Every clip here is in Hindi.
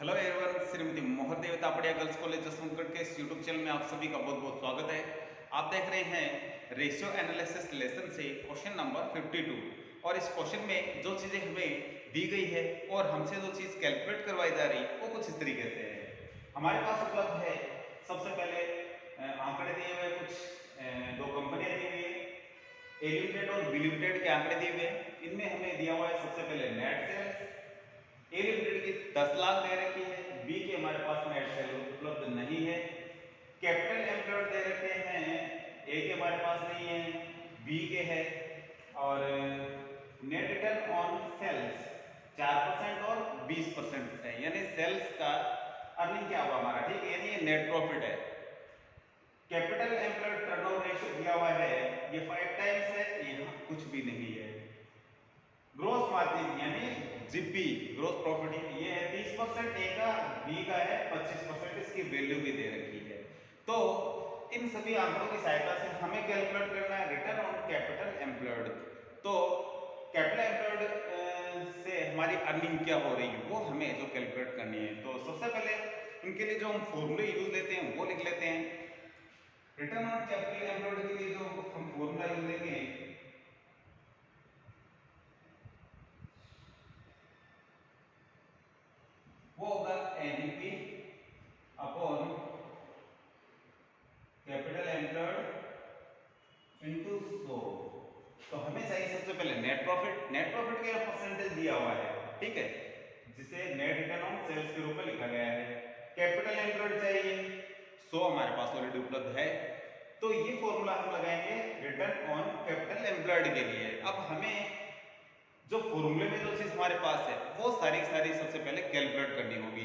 हेलो एवरीवन, श्रीमती मोहर देवता पड़िया गर्ल्स कॉलेज जसवंतगढ़ के इस यूट्यूब चैनल में आप सभी का बहुत बहुत स्वागत है। आप देख रहे हैं रेशियो एनालिसिस लेसन से क्वेश्चन नंबर 52 और इस क्वेश्चन में जो चीज़ें हमें दी गई है और हमसे जो चीज़ कैलकुलेट करवाई जा रही वो कुछ इस तरीके से है। हमारे पास उपलब्ध है सबसे पहले आंकड़े दिए हुए कुछ दो कंपनियां दी हुई है, ए लिमिटेड और बी लिमिटेड के आंकड़े दिए हुए हैं। इनमें हमें दिया हुआ है सबसे पहले नेट सेल्स। ए लिमिटेड की 10 लाख दे रखी है, बी के हमारे पास नेट सेल उपलब्ध नहीं है। कैपिटल एम्प्लॉयड दे रखे हैं, ए के हमारे पास नहीं है, बी के है। और नेट रिटर्न ऑन सेल्स 4% और 20% है, यानी सेल्स का अर्निंग क्या हुआ हमारा, ठीक है, यानी ये नेट प्रॉफिट है। कैपिटल एम्प्लॉयड टर्नओवर रेशियो दिया हुआ है, ये 5 टाइम्स है, यहाँ कुछ भी नहीं है। ग्रोस मार्जिन यानी जीपी ग्रोस प्रॉफिट ये है 30%, ए का, बी का है 25%, इसकी वैल्यू भी दे रखी है। तो इन सभी आंकड़ों की सहायता से हमें कैलकुलेट करना है रिटर्न ऑन कैपिटल एम्प्लॉयड। तो कैपिटल एम्प्लॉयड से हमारी अर्निंग क्या हो रही है वो हमें जो कैलकुलेट करनी है। तो सबसे पहले इनके लिए जो हम फॉर्मूले यूज लेते हैं वो लिख लेते हैं। रिटर्न ऑन कैपिटल एम्प्लॉयड के लिए जो हम फॉर्मूला यूज लेंगे वो होगा NP upon capital employed into 100। तो हमें चाहिए सबसे पहले नेट प्रॉफिट। नेट प्रॉफिट का परसेंटेज दिया हुआ है, ठीक है, जिसे नेट रिटर्न ऑन सेल्स के रूप में लिखा गया है। कैपिटल एम्प्लॉयड चाहिए 100, हमारे पास ऑलरेडी उपलब्ध है। तो ये फॉर्मूला हम लगाएंगे रिटर्न ऑन कैपिटल एम्प्लॉयड के लिए। अब हमें जो फॉर्मूले में जो चीज हमारे पास है वो सारी सबसे पहले कैलकुलेट करनी होगी।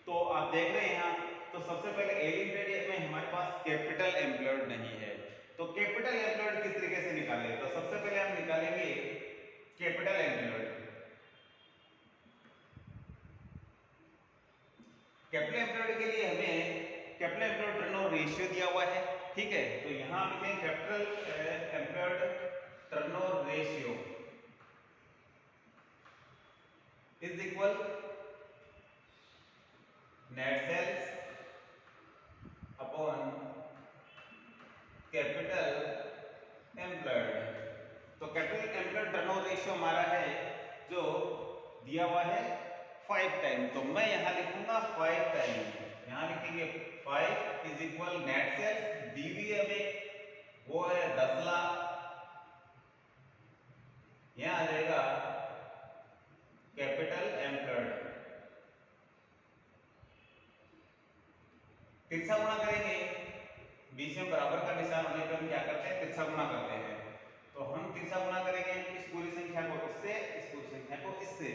तो आप देख रहे हैं यहाँ, तो सबसे पहले ए लिमिटेड में हमारे पास कैपिटल एम्प्लॉयड नहीं है, तो कैपिटल एम्प्लॉयड किस तरीके से निकालें। तो सबसे पहले हम निकालेंगे कैपिटल एम्प्लॉयड। कैपिटल एम्प्लॉयड के लिए हमें कैपिटल एम्प्लॉयड टर्नओवर रेशियो दिया हुआ है, ठीक है। तो यहां हम लिखेंगे capital employed turnover ratio is equal net sales upon capital employed. तो कैपिटल एम्प्लॉयड टर्नओवर रेशियो हमारा है जो दिया हुआ है 5 टाइम, तो मैं यहां लिखूंगा 5 टाइम। यहां लिखेंगे 5 इज इक्वल नेट सेल्स दी हुई है हमें वो है 10 लाख, यहां आ जाएगा कैपिटल एम्प्लॉयड। तिरछा गुणा करेंगे, बीच में बराबर का निशान होने पर हम क्या करते हैं, तिरछा गुणा करते हैं। तो हम तिरछा गुणा करेंगे इस पूरी संख्या को इससे, इस पूरी संख्या को इससे,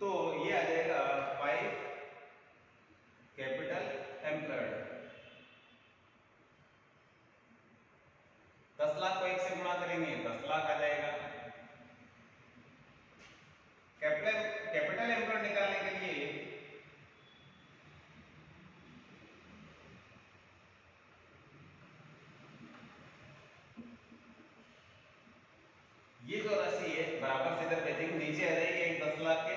तो ये आ जाएगा 5 कैपिटल एम्प्लॉयड। 10 लाख को 1 से गुणा करेंगे 10 लाख आ जाएगा। कैपिटल एम्प्लॉयड निकालने के लिए ये जो राशि है बराबर से इधर भेजेंगे, नीचे आ जाएगी एक 10 लाख के,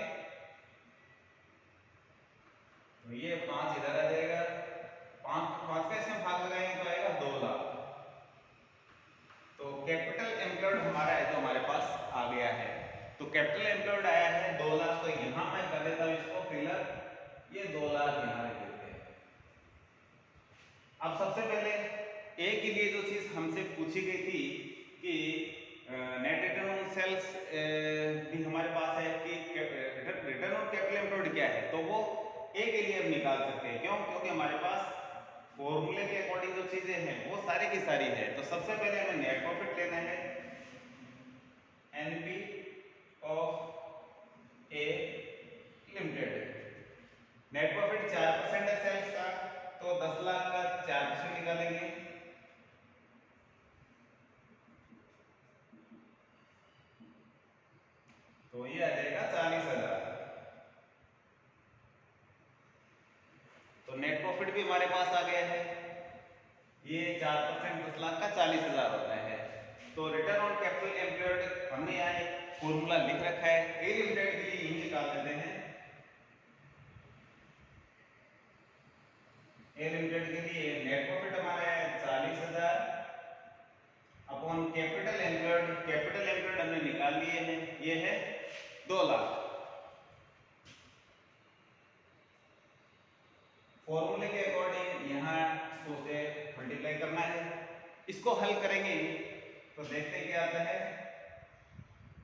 तो ये 5 इधर आ जाएगा, 5 का इसमें भाग लगाएंगे तो आएगा 2 लाख। तो कैपिटल एम्प्लॉयड हमारा है जो हमारे पास आ गया है। तो कैपिटल एम्प्लॉयड आया है 2 लाख, तो यहां मैं कर देता हूं इसको फिलर, ये 2 लाख यहां लिख देते हैं। अब सबसे पहले ए के लिए जो चीज हमसे पूछी गई थी कि नेट रिटर्न ऑन सेल्स भी हमारे पास है कि रिटर्न ऑन कैपिटल एम्प्लॉयड क्या है, तो वो ए के लिए हम निकाल सकते हैं। क्यों? क्योंकि हमारे पास फॉर्मूले के अकॉर्डिंग जो चीजें हैं वो सारी की सारी है। तो सबसे पहले हमें नेट प्रॉफिट लेना है, NP of A limited. Net profit 4% है सेल्स का, तो 10 लाख का 4% निकालेंगे, तो ये आ जाएगा 40,000। तो नेट प्रॉफिट भी हमारे पास आ गया है, ये 4% 10 लाख का 40,000 होता है। तो रिटर्न ऑन कैपिटल एम्प्लॉयड हमने यहाँ एक फॉर्मूला लिख रखा है, ए लिमिटेड के लिए यही निकाल लेते हैं। ए लिमिटेड के लिए नेट प्रॉफिट हमारा है 40,000 अपॉन कैपिटल एम्प्लॉयड हमने निकाल लिए हैं, ये है 2 लाख। फॉर्मूले के अकॉर्डिंग यहाँ 100 से मल्टीप्लाई करना है। इसको हल करेंगे तो देखते हैं क्या आता है।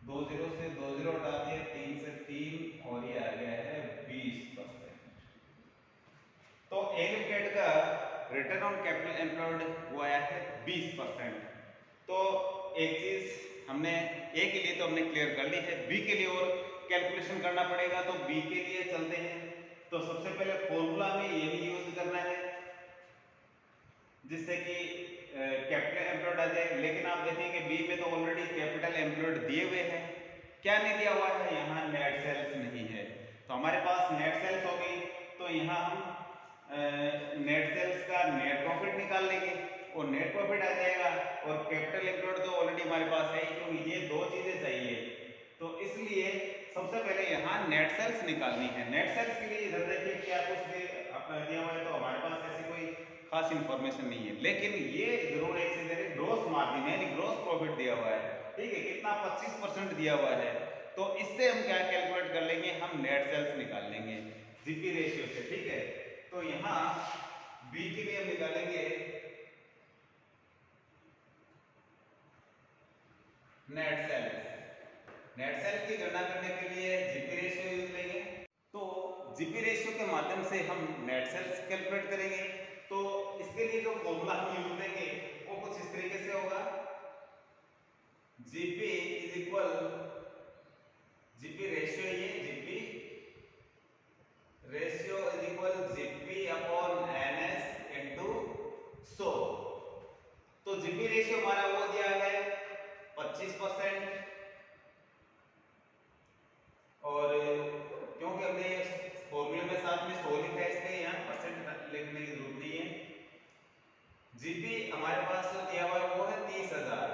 2 0 से 2 0 हटा दिए, 3 से 3 और ये आ गया है 20%। तो ए लिमिटेड का रिटर्न ऑन कैपिटल एम्प्लॉयड वो आया है 20%। तो एक चीज हमने ए के लिए तो हमने क्लियर कर ली है, बी के लिए और कैलकुलेशन करना पड़ेगा। तो बी के लिए चलते हैं। तो सबसे पहले फॉर्मूला में यही यूज करना है जिससे कि कैपिटल एम्प्लॉयड आ जाए। लेकिन आप देखेंगे बी में तो ऑलरेडी कैपिटल एम्प्लॉयड दिए हुए हैं, क्या नहीं दिया हुआ है, यहाँ नेट सेल्स नहीं है। तो हमारे पास नेट सेल्स होगी तो यहाँ हम नेट सेल्स का नेट प्रॉफिट निकाल लेंगे और नेट प्रॉफिट आ जाएगा। और कैपिटल एम्प्लॉयड तो ऑलरेडी हमारे पास है, क्योंकि ये 2 चीजें चाहिए। तो इसलिए सबसे पहले यहाँ नेट सेल्स निकालनी है। नेट सेल्स के लिए इधर देखिए क्या कुछ अपना दिया हुआ है, तो हमारे पास ऐसी कोई खास इंफॉर्मेशन नहीं है। लेकिन ये जरूर एक चीज है, ग्रॉस मार्जिन यानी ग्रॉस प्रॉफिट दिया हुआ है, ठीक है, कितना 25% दिया हुआ है। तो इससे हम क्या कैलकुलेट कर लेंगे, हम नेट सेल्स निकाल लेंगे जीपी रेशियो से, ठीक है। तो यहाँ बी के लिए हम निकालेंगे नेट सेल्स। नेट सेल्स की गणना करने के लिए जीपी रेशियो यूज लेंगे। तो जीपी रेशियो के माध्यम से हम नेट सेल्स कैलकुलेट करेंगे। तो इसके लिए जो फॉर्मूला हम यूज लेंगे वो कुछ इस तरीके से होगा, GP is equal, GP ratio ये GP ratio is equal GP upon NS into 100। तो जीपी रेशियो हमारा वो दिया है 25%। और क्योंकि हमने फॉर्मूले में साथ में 100 लिखा है इसलिए यहाँ परसेंट लिखने की जरूरत नहीं है। जीपी हमारे पास जो दिया हुआ है वो है 30,000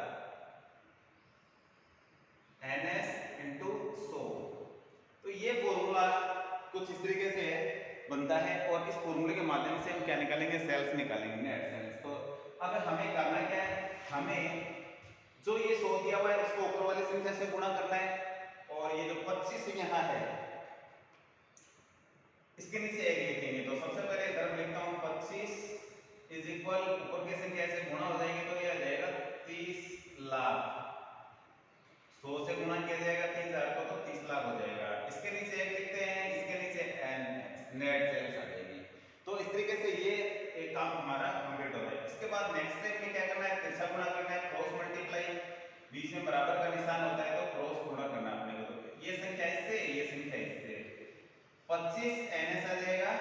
एनएस इनटू 100। तो ये फॉर्मूला कुछ इस तरीके से बनता है और इस फॉर्मूले के माध्यम से हम क्या निकालेंगे, सेल्स निकालेंगे, नेट सेल्स। तो अब हमें करना क्या है, हमें जो ये 100 दिया हुआ है इसको ऊपर वाली संख्या से गुणा करना है और ये जो 25 यहाँ है इसके नीचे 1 लिखेंगे। तो सबसे पहले इधर मैं लिखता हूँ 25 इज इक्वल, ऊपर की संख्या से गुणा हो जाएंगे तो ये आ जाएगा 30 लाख। 100 से गुणा किया जाएगा 30,000 को तो 30 लाख हो जाएगा। इसके नीचे 1 लिखते हैं, इसके नीचे नेट सेल्स आ जाएगी। तो इस तरीके से ये एक काम हमारा कंप्लीट होता है। इसके बाद नेक्स्ट स्टेप में क्या करना है, तिरछा गुणा करना है, क्रॉस मल्टीप्लाई, बीच में बराबर का निशान होता है तो क्रॉस गुणा करना अपने को। तो ये संख्या इससे, ये संख्या इससे, 25 एनएस आ जाएगा,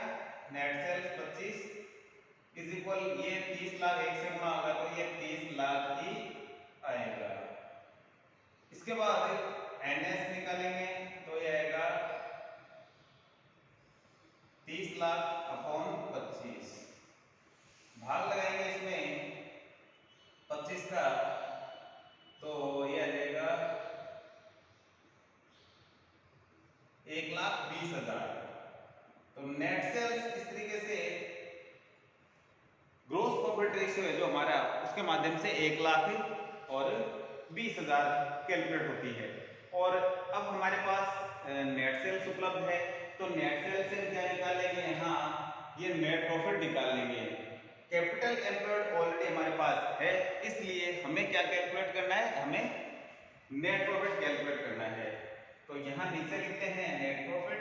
नेट सेल्स 25 इज इक्वल, ये 30 लाख 1 से गुणा होगा तो ये 30 लाख ही आएगा। इसके बाद एनएस निकालेंगे तो ये आएगा 30 लाख अपॉन 25, भाग लगाएंगे इसमें 25 का तो ये आ जाएगा 1,20,000। तो नेट सेल्स इस तरीके से ग्रोस प्रॉफिट रेशियो है जो हमारा, उसके माध्यम से 1,20,000 कैलकुलेट होती है। और अब हमारे पास नेट सेल्स उपलब्ध है तो नेट सेल्स से क्या निकालेंगे, यहाँ ये नेट प्रॉफिट निकाल लेंगे। कैपिटल एम्प्लॉयड ऑलरेडी हमारे पास है, इसलिए हमें क्या कैलकुलेट करना है, हमें नेट प्रॉफिट कैलकुलेट करना है। तो यहाँ नीचे लिखते हैं net profit,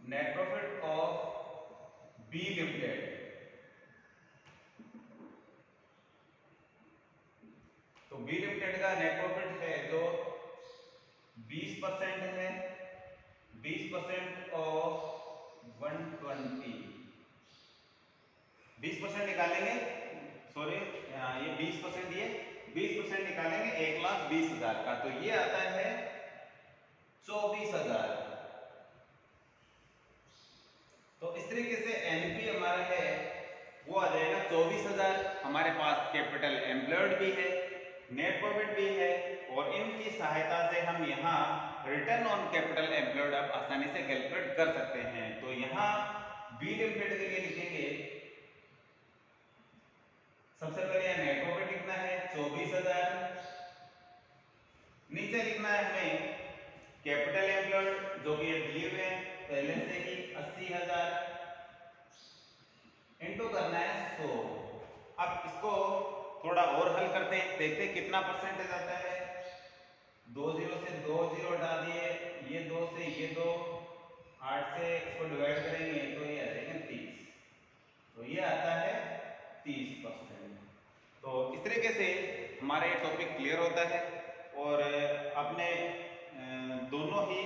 net profit of B limited. तो बी लिमिटेड का नेट प्रॉफिट है जो 20% है, 20% ऑफ 120, 20% निकालेंगे, सॉरी ये 20% दिए, 20% निकालेंगे 1,20,000 का, तो ये आता है 24,000। तो इस तरीके से एनपी हमारा है वो आ जाएगा 24,000। हमारे पास कैपिटल एम्प्लॉयड भी है, नेट प्रॉफिट भी है और इनकी सहायता से हम यहाँ रिटर्न ऑन कैपिटल एम्प्लॉयड आप आसानी से कैलकुलेट कर सकते हैं। तो बी लिमिटेड के लिए लिखेंगे, सबसे पहले यहाँ नेट प्रॉफिट लिखना है 24,000, नीचे लिखना है हमें कैपिटल एम्प्लॉयड जो कि दिए हुए हैं पहले से ही 80,000, इनटू करना है 100। अब इसको थोड़ा और हल करते हैं, देखते हैं कितना परसेंटेज आता है। 2 0 से 2 0 डाल दिए, ये 2 से ये 2, 8 से इसको डिवाइड करेंगे तो ये आ जाएगा 30, तो ये आता है 30%। तो इस तरीके से हमारा ये टॉपिक क्लियर होता है और अपने दोनों ही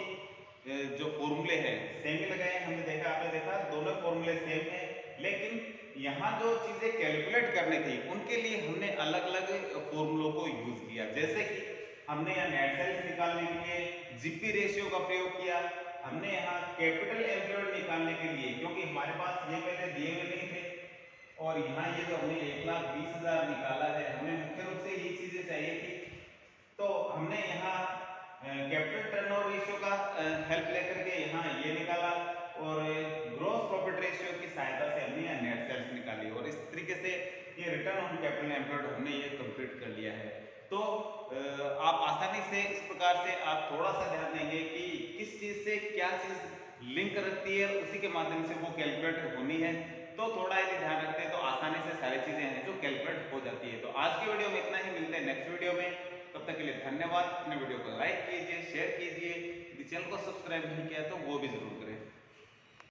जो फॉर्मूले हैं सेम ही लगाए, हमने देखा, आपने देखा दोनों फॉर्मूले सेम है, लेकिन यहाँ जो चीजें कैलकुलेट करनी थी उनके लिए हमने अलग अलग फॉर्मूलों को यूज किया। जैसे कि हमने यहाँ नेट सेल्स निकालने के लिए जीपी रेशियो का प्रयोग किया, हमने यहाँ कैपिटल एम्प्लॉयड निकालने के लिए, क्योंकि हमारे पास ये पहले दिए हुए नहीं थे और यहाँ ये जो हमने 1,20,000 निकाला है, हमें मुख्य रूप से ये चीजें चाहिए थी, तो हमने यहाँ कैपिटल टर्नओवर रेशियो का हेल्प लेकर के यहाँ ये निकाला और ग्रॉस प्रॉफिट रेशियो की सहायता से हमने यहाँ नेट सेल्स निकाली और इस तरीके से ये रिटर्न ऑन कैपिटल एम्प्लॉयड हमने ये कंप्लीट कर लिया है। तो आप आसानी से इस प्रकार से आप थोड़ा सा ध्यान देंगे कि किस चीज से क्या चीज लिंक रखती है, उसी के माध्यम से वो कैलकुलेट होनी है। तो थोड़ा यदि ध्यान रखते हैं तो आसानी से सारी चीजें हैं जो कैलकुलेट हो जाती है। तो आज की वीडियो में इतना ही, मिलते हैं नेक्स्ट वीडियो में, तब तक के लिए धन्यवाद। अपने वीडियो को लाइक कीजिए, शेयर कीजिए, यदि चैनल को सब्सक्राइब नहीं किया तो वो भी जरूर करें।